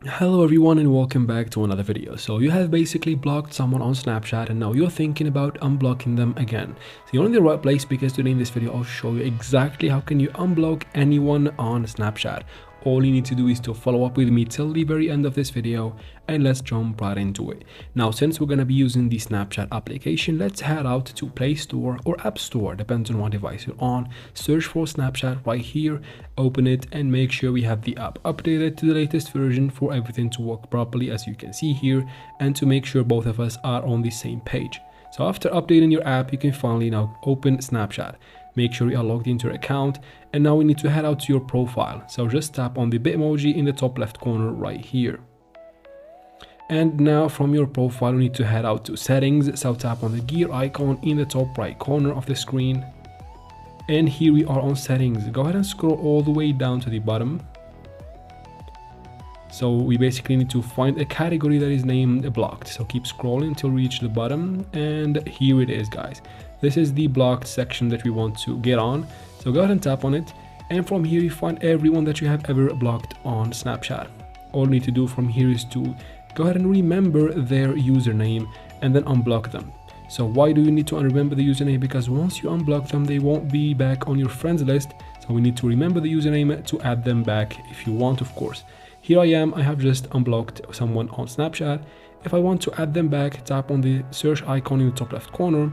Hello everyone and welcome back to another video. So you have basically blocked someone on Snapchat and now you're thinking about unblocking them again. So you're in the right place because today in this video I'll show you exactly how can you unblock anyone on Snapchat. All you need to do is to follow up with me till the very end of this video and let's jump right into it. Now since we're going to be using the Snapchat application, let's head out to Play Store or App Store, depends on what device you're on. Search for Snapchat right here, open it and make sure we have the app updated to the latest version for everything to work properly as you can see here and to make sure both of us are on the same page. So after updating your app, you can finally now open Snapchat. Make sure you are logged into your account and now we need to head out to your profile. So just tap on the Bitmoji in the top left corner right here. And now from your profile, we need to head out to settings. So tap on the gear icon in the top right corner of the screen. And here we are on settings. Go ahead and scroll all the way down to the bottom. So we basically need to find a category that is named blocked. So keep scrolling until we reach the bottom and here it is, guys. This is the blocked section that we want to get on. So go ahead and tap on it and from here you find everyone that you have ever blocked on Snapchat. All you need to do from here is to go ahead and remember their username and then unblock them. So why do you need to remember the username? Because once you unblock them, they won't be back on your friends list. So we need to remember the username to add them back if you want, of course. Here I am, I have just unblocked someone on Snapchat. If I want to add them back, tap on the search icon in the top left corner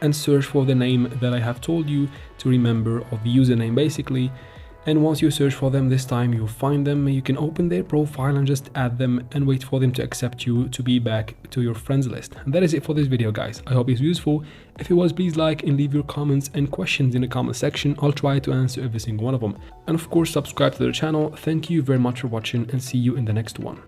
and search for the name that I have told you to remember, of the username basically. And once you search for them this time, you'll find them. You can open their profile and just add them and wait for them to accept you to be back to your friends list. And that is it for this video, guys. I hope it's useful. If it was, please like and leave your comments and questions in the comment section. I'll try to answer every single one of them. And of course, subscribe to the channel. Thank you very much for watching and see you in the next one.